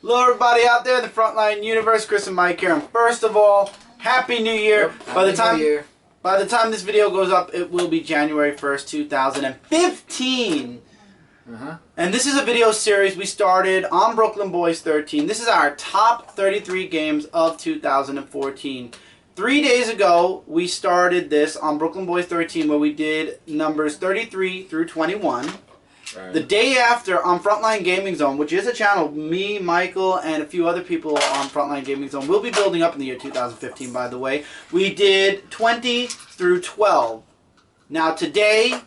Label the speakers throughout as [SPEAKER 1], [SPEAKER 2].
[SPEAKER 1] Hello everybody out there in the Frontline universe, Chris and Mike here. And first of all, Happy New Year.
[SPEAKER 2] Yep,
[SPEAKER 1] By the time this video goes up, it will be January 1st, 2015. And this is a video series we started on Brooklyn Boys 13. This is our top 33 games of 2014. 3 days ago, we started this on Brooklyn Boys 13 where we did numbers 33 through 21. Right. The day after, on Frontline Gaming Zone, which is a channel, me, Michael, and a few other people on Frontline Gaming Zone will be building up in the year 2015, by the way. We did 20 through 12. Now today,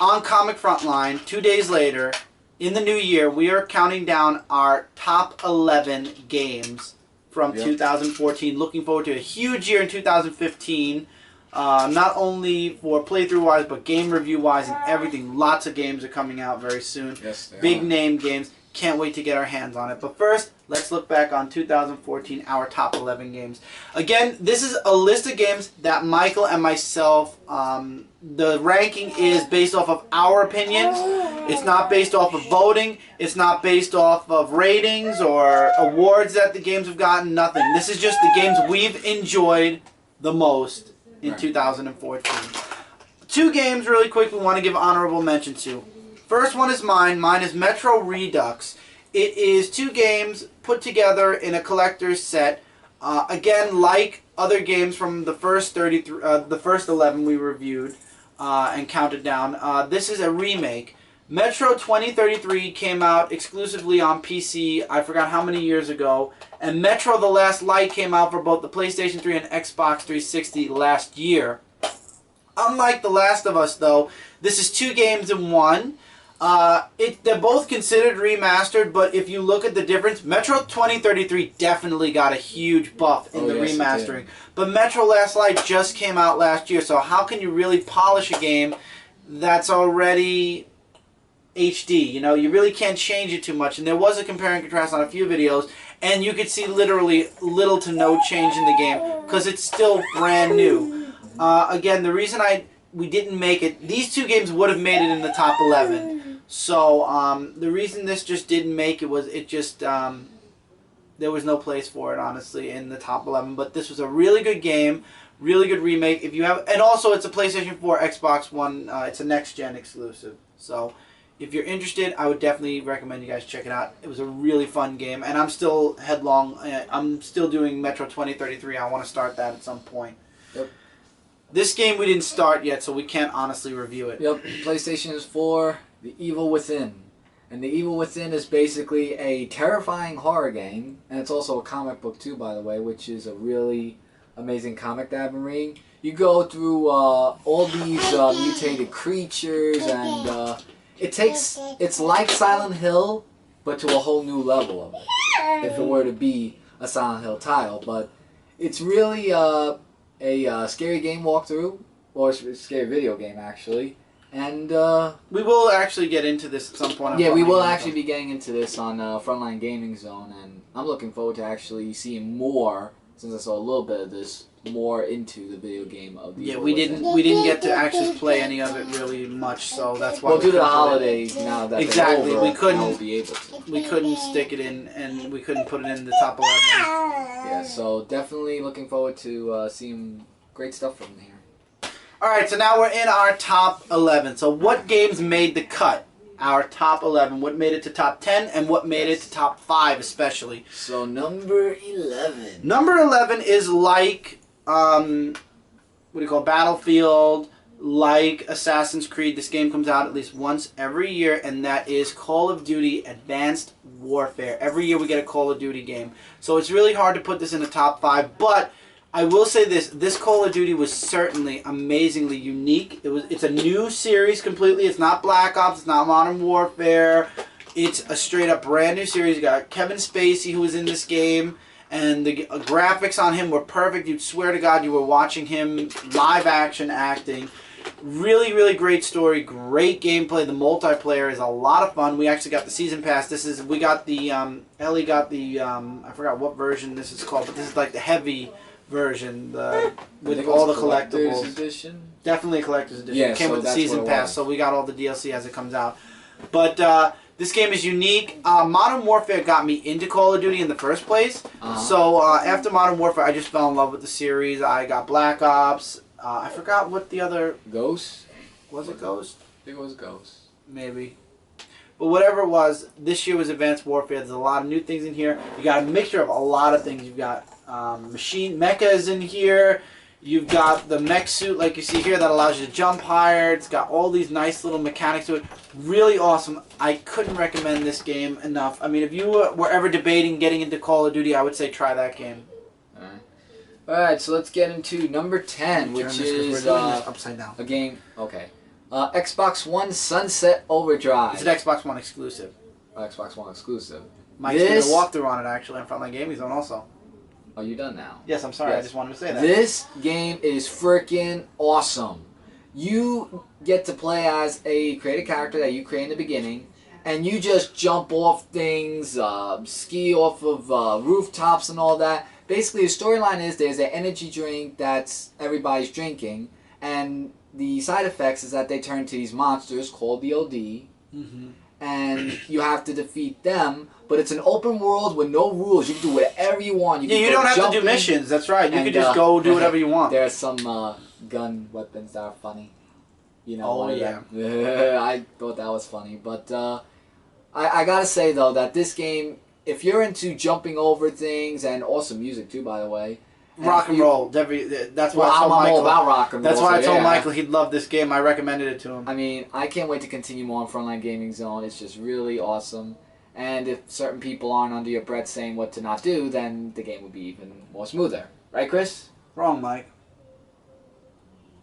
[SPEAKER 1] on Comic Frontline, 2 days later, in the new year, we are counting down our top 11 games from 2014. Looking forward to a huge year in 2015. Not only for playthrough-wise, but game review-wise and everything. Lots of games are coming out very soon.
[SPEAKER 2] Yes,
[SPEAKER 1] Big name games. Can't wait to get our hands on it. But first, let's look back on 2014, our top 11 games. Again, this is a list of games that Michael and myself, the ranking is based off of our opinions. It's not based off of voting. It's not based off of ratings or awards that the games have gotten. Nothing. This is just the games we've enjoyed the most in 2014. Two games really quick we want to give honorable mention to. First one is mine. Mine is Metro Redux. It is two games put together in a collector's set. Again, like other games from the first 11 we reviewed and counted down. This is a remake. Metro 2033 came out exclusively on PC, I forgot how many years ago, and Metro The Last Light came out for both the PlayStation 3 and Xbox 360 last year. Unlike The Last of Us, though, this is two games in one. They're both considered remastered, but if you look at the difference, Metro 2033 definitely got a huge buff in the remastering. But Metro Last Light just came out last year, so how can you really polish a game that's already HD? You know, you really can't change it too much. And there was a compare and contrast on a few videos, and you could see literally little to no change in the game because it's still brand new. Again, the reason we didn't make it, these two games would have made it in the top 11. So the reason this just didn't make it was there was no place for it, honestly, in the top 11. But this was a really good game, really good remake. If you have, and also it's a PlayStation 4, Xbox One. It's a next-gen exclusive. So if you're interested, I would definitely recommend you guys check it out. It was a really fun game, and I'm still headlong. I'm still doing Metro 2033. I want to start that at some point.
[SPEAKER 2] Yep.
[SPEAKER 1] This game we didn't start yet, so we can't honestly review it.
[SPEAKER 2] Yep. PlayStation 4, The Evil Within. And The Evil Within is basically a terrifying horror game, and it's also a comic book too, by the way, which is a really amazing comic that I've been reading. You go through all these mutated creatures, and it's like Silent Hill, but to a whole new level of it, if it were to be a Silent Hill title. But it's really a scary game walkthrough, or a scary video game, actually. And
[SPEAKER 1] we will actually get into this at some point.
[SPEAKER 2] Yeah, we will actually be getting into this on Frontline Gaming Zone, and I'm looking forward to actually seeing more, since I saw a little bit of this, more into the video game of the
[SPEAKER 1] Yeah, we didn't get to actually play any of it really much, so that's why.
[SPEAKER 2] Well, due to the holidays now that
[SPEAKER 1] exactly
[SPEAKER 2] they're over,
[SPEAKER 1] we couldn't
[SPEAKER 2] we'll be able to.
[SPEAKER 1] We couldn't stick it in, and we couldn't put it in the top 11.
[SPEAKER 2] Yeah, so definitely looking forward to seeing great stuff from here.
[SPEAKER 1] All right, so now we're in our top 11. So what games made the cut? Our top 11. What made it to top 10, and what made it to top 5 especially?
[SPEAKER 2] So number 11.
[SPEAKER 1] Number 11 is like what do you call Battlefield, like Assassin's Creed. This game comes out at least once every year, and that is Call of Duty Advanced Warfare. Every year we get a Call of Duty game. So it's really hard to put this in the top 5, but I will say this Call of Duty was certainly amazingly unique. It's a new series completely. It's not Black Ops, it's not Modern Warfare. It's a straight up brand new series. You got Kevin Spacey, who was in this game, and the graphics on him were perfect. You'd swear to God you were watching him live action acting. Really, really great story, great gameplay. The multiplayer is a lot of fun. We actually got the season pass. We got the Ellie got the I forgot what version this is called, but this is like the heavy version, with all the collectibles.
[SPEAKER 2] Edition?
[SPEAKER 1] Definitely a collector's edition.
[SPEAKER 2] Yeah,
[SPEAKER 1] it came
[SPEAKER 2] so
[SPEAKER 1] with the
[SPEAKER 2] that's
[SPEAKER 1] season
[SPEAKER 2] what it
[SPEAKER 1] pass,
[SPEAKER 2] was.
[SPEAKER 1] so we got all the DLC as it comes out. But This game is unique. Modern Warfare got me into Call of Duty in the first place. So after Modern Warfare, I just fell in love with the series. I got Black Ops. I forgot what the other...
[SPEAKER 2] Ghost?
[SPEAKER 1] Was it Ghost?
[SPEAKER 2] I think it was Ghost.
[SPEAKER 1] Maybe. But whatever it was, this year was Advanced Warfare. There's a lot of new things in here. You got a mixture of a lot of things. You've got mechas in here. You've got the mech suit like you see here that allows you to jump higher. It's got all these nice little mechanics to it. Really awesome. I couldn't recommend this game enough. I mean, if you were ever debating getting into Call of Duty, I would say try that game.
[SPEAKER 2] Alright, so let's get into number 10, which is
[SPEAKER 1] upside down.
[SPEAKER 2] A game. Okay. Xbox One Sunset Overdrive.
[SPEAKER 1] It's an Xbox One exclusive.
[SPEAKER 2] Xbox One exclusive.
[SPEAKER 1] Mike's did a walkthrough on it actually on Frontline Gaming Zone also.
[SPEAKER 2] Oh, you done now?
[SPEAKER 1] Yes, I'm sorry. Yes. I just wanted to say that.
[SPEAKER 2] This game is freaking awesome. You get to play as a created character that you create in the beginning, and you just jump off things, ski off of rooftops and all that. Basically, the storyline is there's an energy drink that's everybody's drinking, and the side effects is that they turn to these monsters called the OD, and you have to defeat them. But it's an open world with no rules. You can do whatever you want. You
[SPEAKER 1] don't have to do missions. That's right. You can just go do whatever you want.
[SPEAKER 2] There are some gun weapons that are funny. You know.
[SPEAKER 1] Oh yeah.
[SPEAKER 2] I thought that was funny, but I gotta say though that this game, if you're into jumping over things and awesome music too, by the way.
[SPEAKER 1] Rock and roll. That's why
[SPEAKER 2] I'm all about rock and roll.
[SPEAKER 1] That's why I told Michael he'd love this game. I recommended it to him.
[SPEAKER 2] I mean, I can't wait to continue more on Frontline Gaming Zone. It's just really awesome. And if certain people aren't under your breath saying what to not do, then the game would be even more smoother. Right, Chris?
[SPEAKER 1] Wrong, Mike.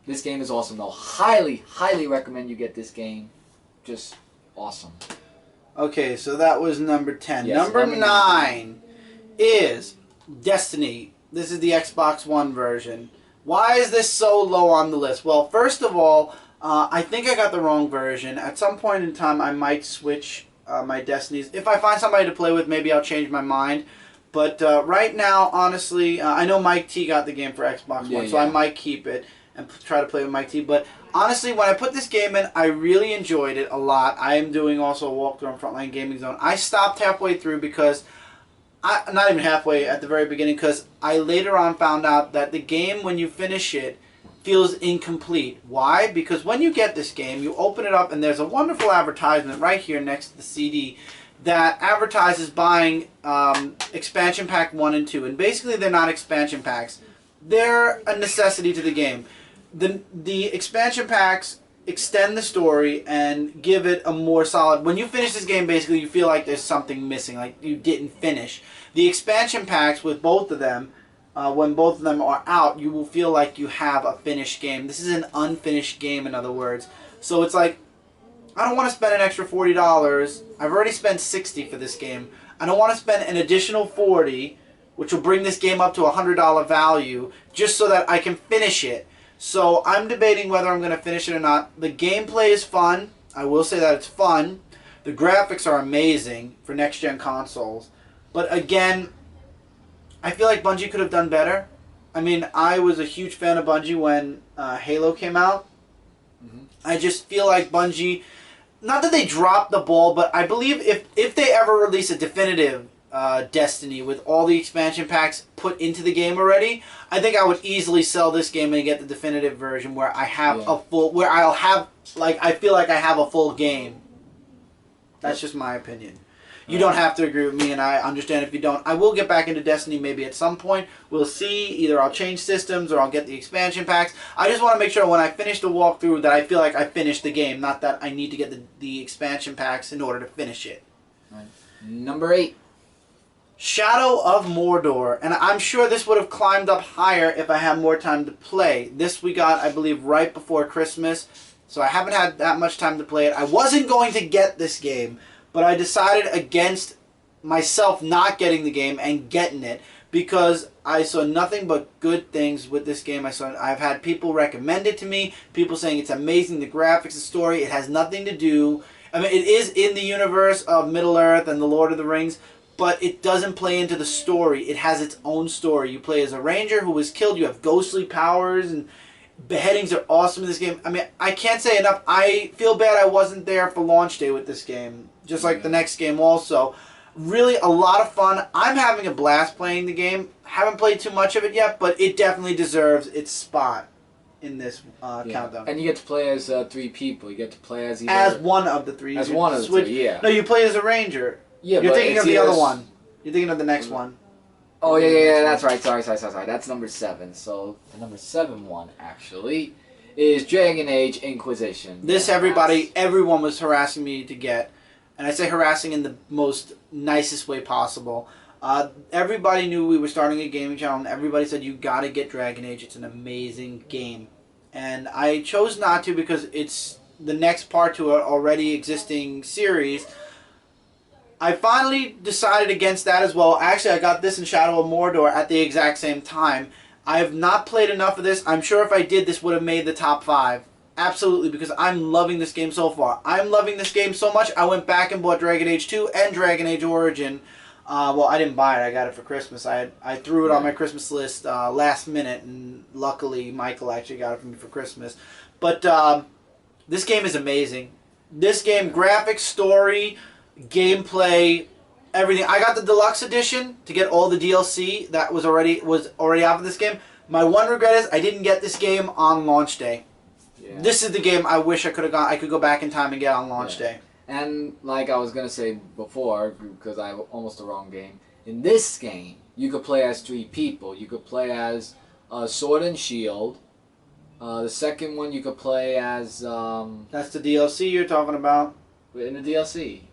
[SPEAKER 2] This game is awesome, though. Highly, highly recommend you get this game. Just awesome.
[SPEAKER 1] Okay, so that was number 10.
[SPEAKER 2] Yes,
[SPEAKER 1] number 9 is Destiny. This is the Xbox One version. Why is this so low on the list? Well, first of all, I think I got the wrong version. At some point in time, I might switch my Destinies. If I find somebody to play with, maybe I'll change my mind. But right now, honestly, I know Mike T got the game for Xbox One, so I might keep it and try to play with Mike T. But honestly, when I put this game in, I really enjoyed it a lot. I am doing also a walkthrough on Frontline Gaming Zone. I stopped halfway through because... not even halfway, at the very beginning, because I later on found out that the game, when you finish it, feels incomplete. Why? Because when you get this game, you open it up and there's a wonderful advertisement right here next to the CD that advertises buying expansion pack 1 and 2. And basically they're not expansion packs. They're a necessity to the game. The expansion packs extend the story and give it a more solid... When you finish this game, basically, you feel like there's something missing, like you didn't finish. The expansion packs with both of them, when both of them are out, you will feel like you have a finished game. This is an unfinished game, in other words. So it's like, I don't want to spend an extra $40. I've already spent $60 for this game. I don't want to spend an additional $40, which will bring this game up to a $100 value, just so that I can finish it. So I'm debating whether I'm going to finish it or not. The gameplay is fun. I will say that it's fun. The graphics are amazing for next-gen consoles. But again, I feel like Bungie could have done better. I mean, I was a huge fan of Bungie when Halo came out. I just feel like Bungie, not that they dropped the ball, but I believe if they ever release a definitive Destiny with all the expansion packs put into the game already, I think I would easily sell this game and get the definitive version where I have a full, where I'll have, like, I feel like I have a full game. That's just my opinion. You don't have to agree with me, and I understand if you don't. I will get back into Destiny maybe at some point. We'll see. Either I'll change systems or I'll get the expansion packs. I just want to make sure when I finish the walkthrough that I feel like I finished the game, not that I need to get the expansion packs in order to finish it.
[SPEAKER 2] Right. Number 8.
[SPEAKER 1] Shadow of Mordor, and I'm sure this would have climbed up higher if I had more time to play. This we got, I believe, right before Christmas, so I haven't had that much time to play it. I wasn't going to get this game, but I decided against myself not getting the game and getting it because I saw nothing but good things with this game. I've had people recommend it to me, people saying it's amazing, the graphics, the story. It has nothing to do... I mean, it is in the universe of Middle-earth and the Lord of the Rings, but it doesn't play into the story. It has its own story. You play as a ranger who was killed. You have ghostly powers, and Beheadings are awesome in this game. I mean, I can't say enough. I feel bad I wasn't there for launch day with this game, just like the next game also. Really a lot of fun. I'm having a blast playing the game. Haven't played too much of it yet, but it definitely deserves its spot in this countdown.
[SPEAKER 2] And you get to play as 3 people. You get to play as either...
[SPEAKER 1] As one of the 3.
[SPEAKER 2] As one of the 3, yeah.
[SPEAKER 1] No, you play as a ranger.
[SPEAKER 2] Yeah,
[SPEAKER 1] You're
[SPEAKER 2] but
[SPEAKER 1] thinking of the other one. You're thinking of the next one.
[SPEAKER 2] Oh, yeah, that's right. Sorry. That's number 7. So, the number 7 one, actually, is Dragon Age Inquisition.
[SPEAKER 1] This, everyone was harassing me to get. And I say harassing in the most nicest way possible. Everybody knew we were starting a gaming channel, and everybody said, you gotta get Dragon Age. It's an amazing game. And I chose not to because it's the next part to an already existing series. I finally decided against that as well. Actually, I got this in Shadow of Mordor at the exact same time. I have not played enough of this. I'm sure if I did, this would have made the top 5. Absolutely, because I'm loving this game so far. I'm loving this game so much, I went back and bought Dragon Age 2 and Dragon Age Origin. Well, I didn't buy it. I got it for Christmas. I threw it on my Christmas list last minute, and luckily Michael actually got it for me for Christmas. But this game is amazing. This game, graphics, story, gameplay, everything. I got the deluxe edition to get all the DLC that was already out of this game. My one regret is I didn't get this game on launch day. Yeah. This is the game I wish I could have gone. I could go back in time and get on launch day.
[SPEAKER 2] And like I was gonna say before, because I almost the wrong game. In this game, you could play as 3 people. You could play as Sword and Shield. The second one you could play as.
[SPEAKER 1] That's the DLC you're talking about.
[SPEAKER 2] In the DLC.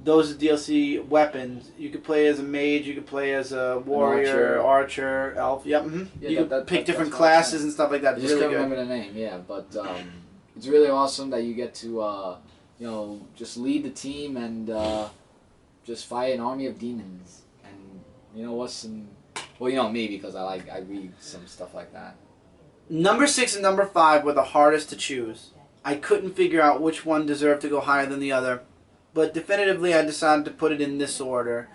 [SPEAKER 1] Those are DLC weapons. You could play as a mage. You could play as a warrior, archer, elf. Yep. Yeah, you could pick different classes and stuff like that.
[SPEAKER 2] I just can't remember the name. Yeah, but it's really awesome that you get to just lead the team and just fight an army of demons. And me because I read some stuff like that.
[SPEAKER 1] Number 6 and number 5 were the hardest to choose. I couldn't figure out which one deserved to go higher than the other. But definitively, I decided to put it in this order.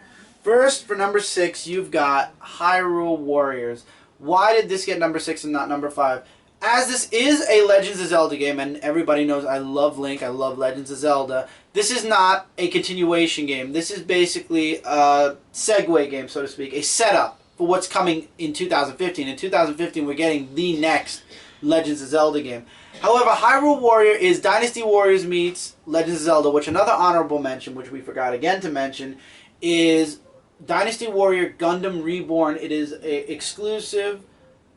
[SPEAKER 1] First, for number 6, you've got Hyrule Warriors. Why did this get number 6 and not number 5? As this is a Legends of Zelda game, and everybody knows I love Link, I love Legends of Zelda, this is not a continuation game. This is basically a segue game, so to speak, a setup for what's coming in 2015. In 2015, we're getting the next Legends of Zelda game. However, Hyrule Warrior is Dynasty Warriors meets Legends of Zelda, which another honorable mention, which we forgot again to mention, is Dynasty Warrior Gundam Reborn. It is exclusive.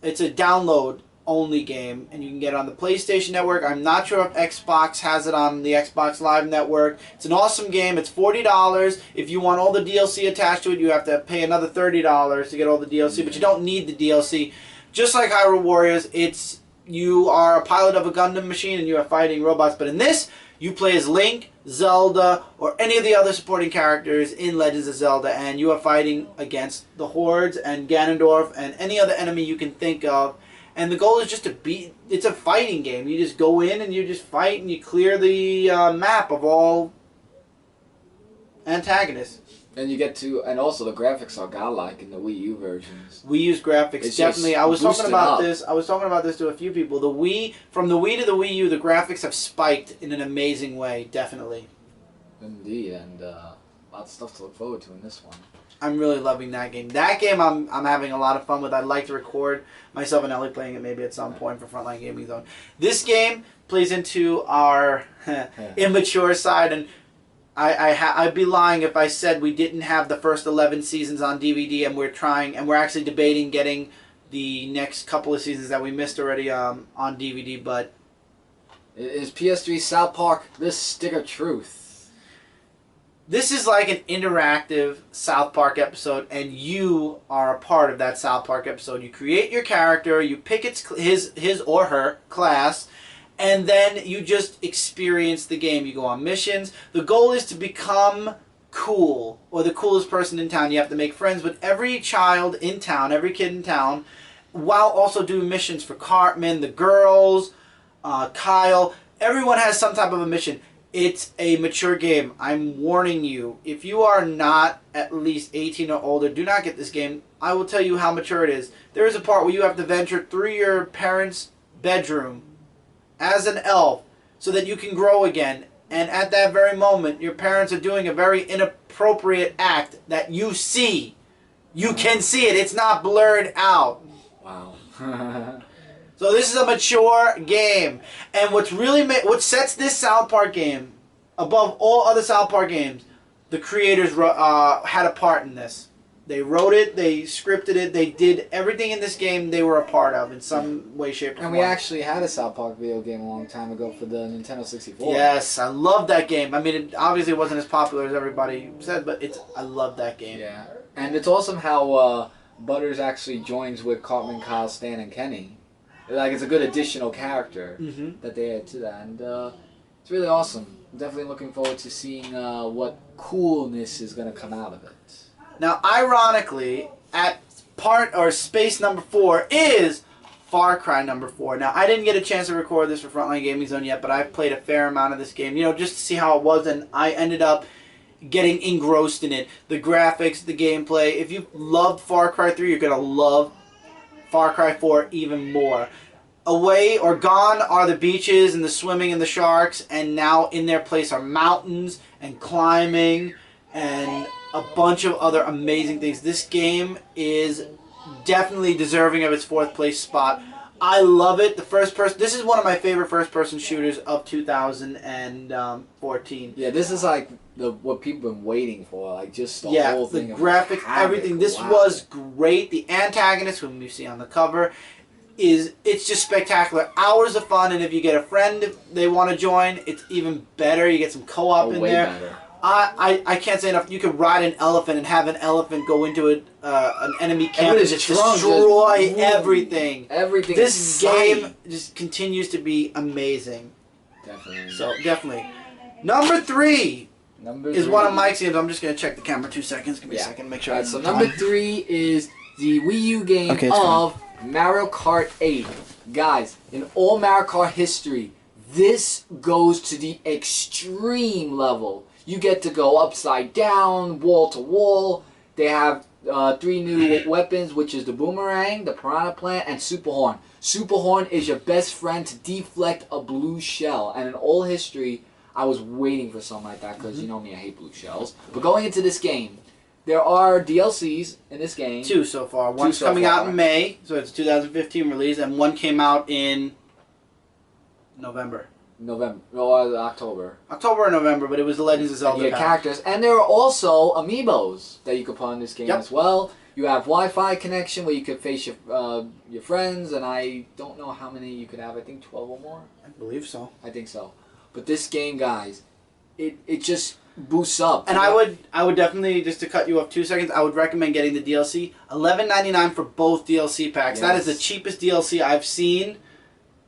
[SPEAKER 1] It's a download-only game, and you can get it on the PlayStation Network. I'm not sure if Xbox has it on the Xbox Live Network. It's an awesome game. It's $40. If you want all the DLC attached to it, you have to pay another $30 to get all the DLC, but you don't need the DLC. Just like Hyrule Warriors, you are a pilot of a Gundam machine and you are fighting robots. But in this, you play as Link, Zelda, or any of the other supporting characters in Legends of Zelda. And you are fighting against the Hordes and Ganondorf and any other enemy you can think of. And the goal is just to beat... It's a fighting game. You just go in and you just fight and you clear the map of all antagonists.
[SPEAKER 2] And you get to, and also the graphics are godlike in the Wii U versions.
[SPEAKER 1] Wii U's graphics
[SPEAKER 2] it's
[SPEAKER 1] definitely. I was talking about this. I was talking about this to a few people. The Wii, from the Wii to the Wii U, the graphics have spiked in an amazing way. Definitely.
[SPEAKER 2] Indeed, and lots of stuff to look forward to in this one.
[SPEAKER 1] I'm really loving that game. That game I'm having a lot of fun with. I'd like to record myself and Ellie playing it maybe at some point for Frontline Gaming Zone. This game plays into our immature side, and I'd be lying if I said we didn't have the first 11 seasons on DVD, and we're actually debating getting the next couple of seasons that we missed already on DVD. But
[SPEAKER 2] is PS3 South Park this stick of truth?
[SPEAKER 1] This is like an interactive South Park episode, and you are a part of that South Park episode. You create your character, you pick his or her class, and then you just experience the game. You go on missions. The goal is to become cool, or the coolest person in town. You have to make friends with every child in town, every kid in town, while also doing missions for Cartman, the girls, Kyle. Everyone has some type of a mission. It's a mature game. I'm warning you. If you are not at least 18 or older, do not get this game. I will tell you how mature it is. There is a part where you have to venture through your parents' bedroom as an elf so that you can grow again. And at that very moment, your parents are doing a very inappropriate act that you see. You can see it. It's not blurred out.
[SPEAKER 2] Wow.
[SPEAKER 1] So this is a mature game. And what sets this South Park game above all other South Park games, the creators had a part in this. They wrote it, they scripted it, they did everything in this game they were a part of in some way, shape, or form.
[SPEAKER 2] And we actually had a South Park video game a long time ago for the Nintendo 64.
[SPEAKER 1] Yes, I love that game. I mean, it obviously wasn't as popular as everybody said, but I love that game.
[SPEAKER 2] Yeah. And it's awesome how Butters actually joins with Cartman, Kyle, Stan, and Kenny. Like, it's a good additional character that they add to that. And it's really awesome. I'm definitely looking forward to seeing what coolness is going to come out of it.
[SPEAKER 1] Now, ironically, at space number 4 is Far Cry number 4. Now, I didn't get a chance to record this for Frontline Gaming Zone yet, but I've played a fair amount of this game, just to see how it was, and I ended up getting engrossed in it. The graphics, the gameplay. If you loved Far Cry 3, you're going to love Far Cry 4 even more. Away or gone are the beaches and the swimming and the sharks, and now in their place are mountains and climbing and a bunch of other amazing things. This game is definitely deserving of its 4th place spot. I love it. This is one of my favorite first-person shooters of 2014.
[SPEAKER 2] Yeah, this is like what people have been waiting for. Like just the whole thing.
[SPEAKER 1] The graphics, everything. This was great. The antagonist, whom you see on the cover, it's just spectacular. Hours of fun, and if you get a friend, if they want to join, it's even better. You get some co-op in there.
[SPEAKER 2] Better.
[SPEAKER 1] I can't say enough. You could ride an elephant and have an elephant go into an enemy camp and just destroy everything.
[SPEAKER 2] Everything.
[SPEAKER 1] This game just continues to be amazing.
[SPEAKER 2] Definitely.
[SPEAKER 1] So, definitely. Number 3 is one of Mike's games. I'm just going to check the camera 2 seconds. Give me a second. Make sure.
[SPEAKER 2] All right, so number 3 is the Wii U game of Mario Kart 8. Guys, in all Mario Kart history, this goes to the extreme level. You get to go upside down, wall to wall. They have 3 new weapons, which is the Boomerang, the Piranha Plant, and Super Horn. Super Horn is your best friend to deflect a blue shell. And in all history, I was waiting for something like that because you know me, I hate blue shells. But going into this game, there are DLCs in this game.
[SPEAKER 1] 2 so far. One's coming out in May, so it's 2015 release, and one came out in October. October or November, but it was the Legends of Zelda
[SPEAKER 2] characters. And there are also amiibos that you can put on this game as well. You have Wi-Fi connection where you could face your friends, and I don't know how many you could have. I think 12 or more.
[SPEAKER 1] I believe so.
[SPEAKER 2] I think so. But this game, guys, it just boosts up.
[SPEAKER 1] And I would definitely, just to cut you off 2 seconds, I would recommend getting the DLC. $11.99 for both DLC packs. That is the cheapest DLC I've seen.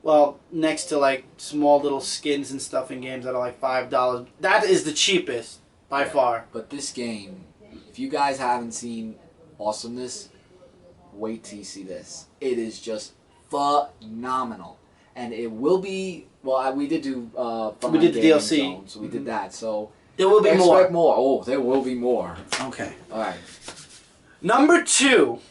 [SPEAKER 1] Well, next to like small little skins and stuff in games that are like $5. That is the cheapest by far.
[SPEAKER 2] But this game, if you guys haven't seen awesomeness, wait till you see this. It is just phenomenal. And it will be, well, we did do
[SPEAKER 1] we did the DLC.
[SPEAKER 2] Zone, so we did that. So
[SPEAKER 1] there will be more.
[SPEAKER 2] Expect more. Oh, there will be more.
[SPEAKER 1] Okay.
[SPEAKER 2] All right.
[SPEAKER 1] Number 2.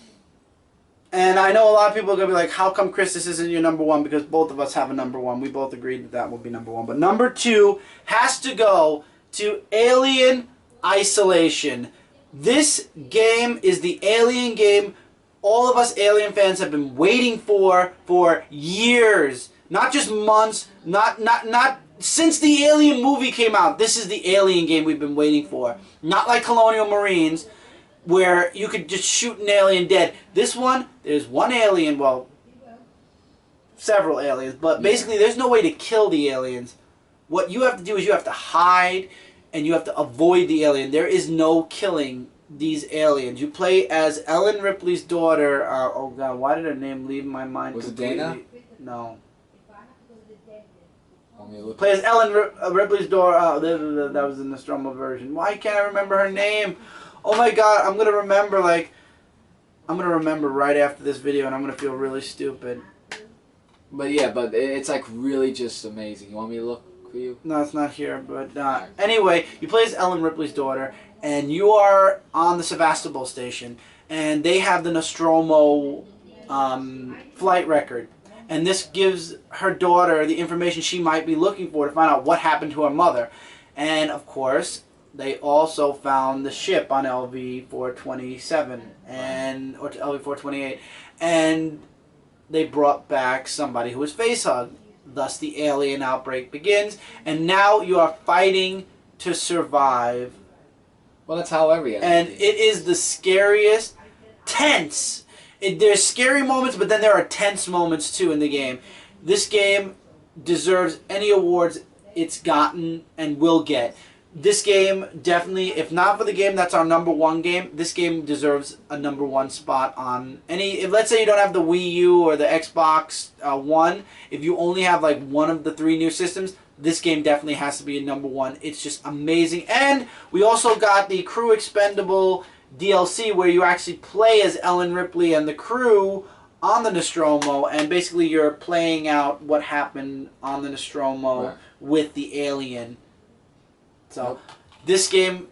[SPEAKER 1] And I know a lot of people are going to be like, how come, Chris, this isn't your number 1? Because both of us have a number 1. We both agreed that will be number 1. But number 2 has to go to Alien Isolation. This game is the Alien game all of us Alien fans have been waiting for years. Not just months, not since the Alien movie came out. This is the Alien game we've been waiting for. Not like Colonial Marines, where you could just shoot an alien dead. This one, there's one alien, well, several aliens, but basically there's no way to kill the aliens. What you have to do is you have to hide and you have to avoid the alien. There is no killing these aliens. You play as Ellen Ripley's daughter. Oh god, why did her name leave my mind?
[SPEAKER 2] Was
[SPEAKER 1] completely?
[SPEAKER 2] it Dana?
[SPEAKER 1] No. Play as Ellen Ripley's daughter. That was the Nostromo version. Why can't I remember her name? Oh my god, I'm gonna remember right after this video, and I'm gonna feel really stupid.
[SPEAKER 2] But yeah, but it's like really just amazing. You want me to look for you?
[SPEAKER 1] No, it's not here. But anyway, you play as Ellen Ripley's daughter, and you are on the Sevastopol station, and they have the Nostromo flight record. and this gives her daughter the information she might be looking for to find out what happened to her mother. And of course, they also found the ship on LV-427 or LV-428, and they brought back somebody who was facehugged. Thus, the alien outbreak begins, and now you are fighting to survive.
[SPEAKER 2] Well, that's how every
[SPEAKER 1] And it is the scariest, tense. There's scary moments, but then there are tense moments too in the game. This game deserves any awards it's gotten and will get. This game definitely, if not for the game that's our #1 game, this game deserves a #1 spot on any. If let's say you don't have the Wii U or the Xbox One, if you only have like one of the 3 new systems, this game definitely has to be a #1. It's just amazing. And we also got the Crew Expendable DLC where you actually play as Ellen Ripley and the crew on the Nostromo, and basically you're playing out what happened on the Nostromo with the alien. So, this game,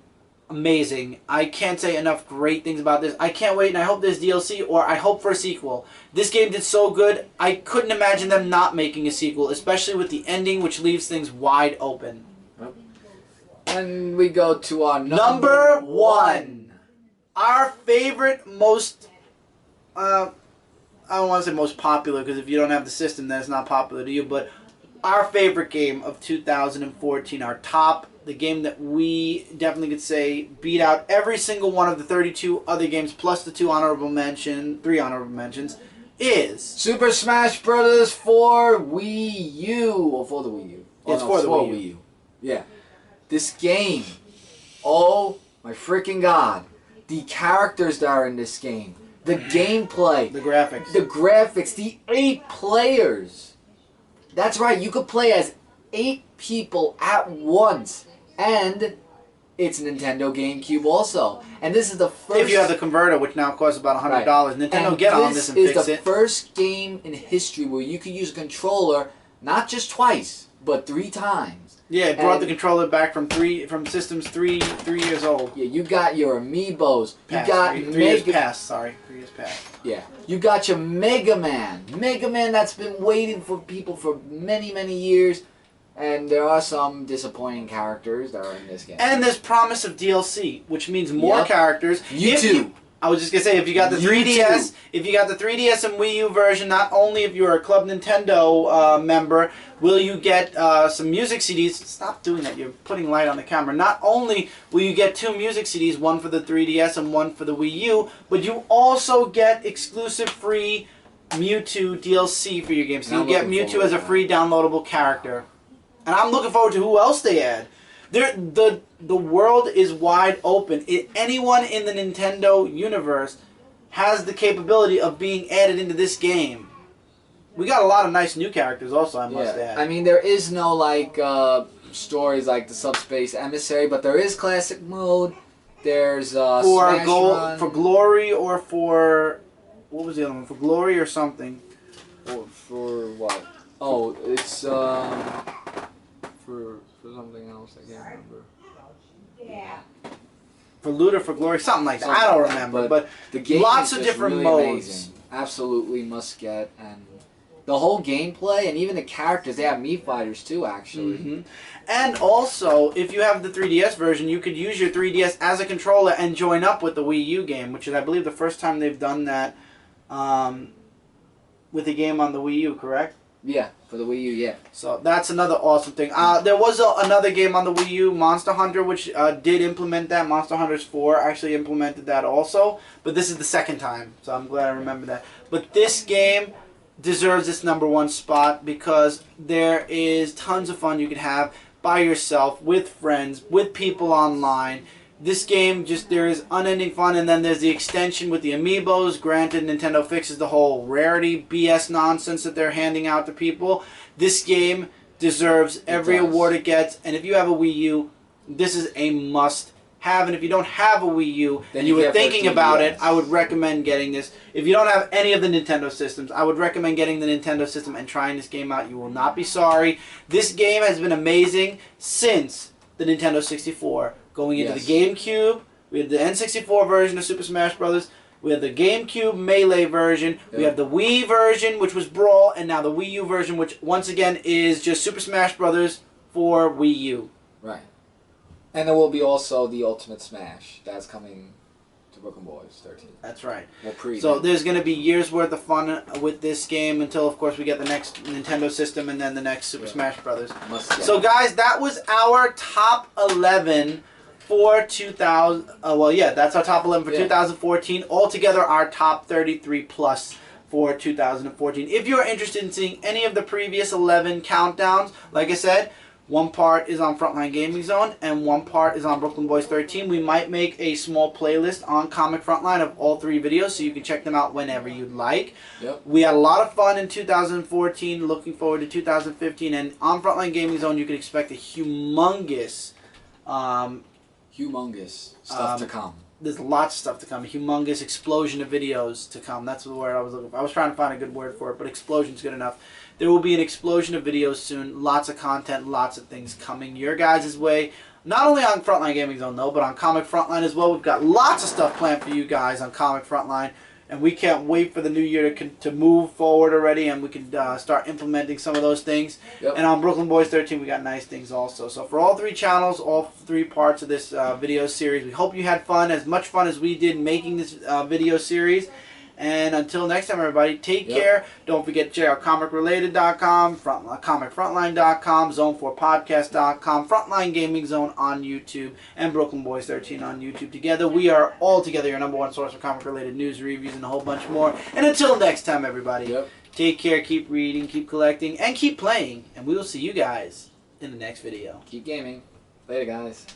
[SPEAKER 1] amazing. I can't say enough great things about this. I can't wait, and I hope there's DLC, or I hope for a sequel. This game did so good, I couldn't imagine them not making a sequel, especially with the ending, which leaves things wide open.
[SPEAKER 2] And we go to our
[SPEAKER 1] Number 1. Our favorite, most... I don't want to say most popular, because if you don't have the system, then it's not popular to you, but our favorite game of 2014, our top, the game that we definitely could say beat out every single one of the 32 other games, plus the 3 honorable mentions, is...
[SPEAKER 2] Super Smash Bros. For Wii U. Or for the Wii U.
[SPEAKER 1] It's for the Wii U.
[SPEAKER 2] Yeah. This game, oh my freaking god. The characters that are in this game. The gameplay.
[SPEAKER 1] The graphics.
[SPEAKER 2] The graphics. The 8 players. That's right, you could play as 8 people at once. And it's Nintendo GameCube also. And this is the first...
[SPEAKER 1] If you have the converter, which now costs about $100. Right. Nintendo
[SPEAKER 2] and
[SPEAKER 1] get on this and fix it.
[SPEAKER 2] This is the first game in history where you could use a controller not just twice, but 3 times.
[SPEAKER 1] Yeah, it brought the controller back from systems 3 years old.
[SPEAKER 2] Yeah, you got your amiibos.
[SPEAKER 1] Past.
[SPEAKER 2] You got
[SPEAKER 1] 3 years past. Sorry, 3 years past.
[SPEAKER 2] Yeah, you got your Mega Man. Mega Man that's been waiting for people for many, many years. And there are some disappointing characters that are in this game.
[SPEAKER 1] And there's promise of DLC, which means more characters.
[SPEAKER 2] You
[SPEAKER 1] I was just gonna say, if you got the 3DS, if you got the 3DS and Wii U version, not only if you're a Club Nintendo member, will you get some music CDs. Stop doing that. You're putting light on the camera. Not only will you get 2 music CDs, one for the 3DS and one for the Wii U, but you also get exclusive free Mewtwo DLC for your game. So you get Mewtwo as a free downloadable character. And I'm looking forward to who else they add. The world is wide open. Anyone in the Nintendo universe has the capability of being added into this game. We got a lot of nice new characters also, I must add.
[SPEAKER 2] I mean, there is no, like, stories like the Subspace Emissary, but there is Classic Mode. There's Smash Run.
[SPEAKER 1] For Glory or for... What was the other one? For Glory or something?
[SPEAKER 2] Or for what? Oh, it's, for something else, I can't remember.
[SPEAKER 3] Yeah.
[SPEAKER 1] For Loot or for Glory, something like that. I don't remember, but
[SPEAKER 2] the game
[SPEAKER 1] lots
[SPEAKER 2] is
[SPEAKER 1] of
[SPEAKER 2] just
[SPEAKER 1] different
[SPEAKER 2] really
[SPEAKER 1] modes.
[SPEAKER 2] Amazing. Absolutely must get, and the whole gameplay and even the characters, they have Mii Fighters too, actually.
[SPEAKER 1] And also, if you have the 3DS version, you could use your 3DS as a controller and join up with the Wii U game, which is, I believe, the first time they've done that with a game on the Wii U, correct?
[SPEAKER 2] Yeah, for the Wii U, yeah.
[SPEAKER 1] So that's another awesome thing. There was another game on the Wii U, Monster Hunter, which did implement that. Monster Hunters 4 actually implemented that also. But this is the second time, so I'm glad I remember that. But this game deserves its #1 spot because there is tons of fun you can have by yourself, with friends, with people online. This game, there is unending fun, and then there's the extension with the amiibos. Granted, Nintendo fixes the whole rarity BS nonsense that they're handing out to people. This game deserves every award it gets, and if you have a Wii U, this is a must-have. And if you don't have a Wii U and you were thinking about it, I would recommend getting this. If you don't have any of the Nintendo systems, I would recommend getting the Nintendo system and trying this game out. You will not be sorry. This game has been amazing since the Nintendo 64. Going into the GameCube, we had the N64 version of Super Smash Bros. We have the GameCube Melee version.
[SPEAKER 2] Yep.
[SPEAKER 1] We have the Wii version, which was Brawl, and now the Wii U version, which once again is just Super Smash Brothers for Wii U.
[SPEAKER 2] Right. And there will be also the Ultimate Smash. That's coming to Brooklyn Boys 13.
[SPEAKER 1] That's right.
[SPEAKER 2] We'll
[SPEAKER 1] So there's going to be years worth of fun with this game until, of course, we get the next Nintendo system and then the next Super Smash Brothers. So, guys, that was our top 11 for 2000. That's our top 11 for 2014. Altogether, our top 33 plus for 2014. If you're interested in seeing any of the previous 11 countdowns, like I said, one part is on Frontline Gaming Zone, and one part is on Brooklyn Boys 13. We might make a small playlist on Comic Frontline of all 3 videos, so you can check them out whenever you'd like.
[SPEAKER 2] Yep.
[SPEAKER 1] We had a lot of fun in 2014, looking forward to 2015, and on Frontline Gaming Zone, you can expect a humongous
[SPEAKER 2] stuff to come.
[SPEAKER 1] There's lots of stuff to come. A humongous explosion of videos to come. That's the word I was looking for. I was trying to find a good word for it, but explosion's good enough. There will be an explosion of videos soon. Lots of content, lots of things coming your guys' way. Not only on Frontline Gaming Zone, though, but on Comic Frontline as well. We've got lots of stuff planned for you guys on Comic Frontline. And we can't wait for the new year to move forward already, and we can start implementing some of those things. Yep. And on Brooklyn Boys 13, we got nice things also. So for all 3 channels, all 3 parts of this video series, we hope you had fun, as much fun as we did making this video series. And until next time, everybody, take care. Don't forget to check out comicrelated.com, comicfrontline.com, zone4podcast.com, Frontline Gaming Zone on YouTube, and Brooklyn Boys 13 on YouTube. Together, we are all together your #1 source for comic-related news, reviews, and a whole bunch more. And until next time, everybody, take care, keep reading, keep collecting, and keep playing. And we will see you guys in the next video.
[SPEAKER 2] Keep gaming. Later, guys.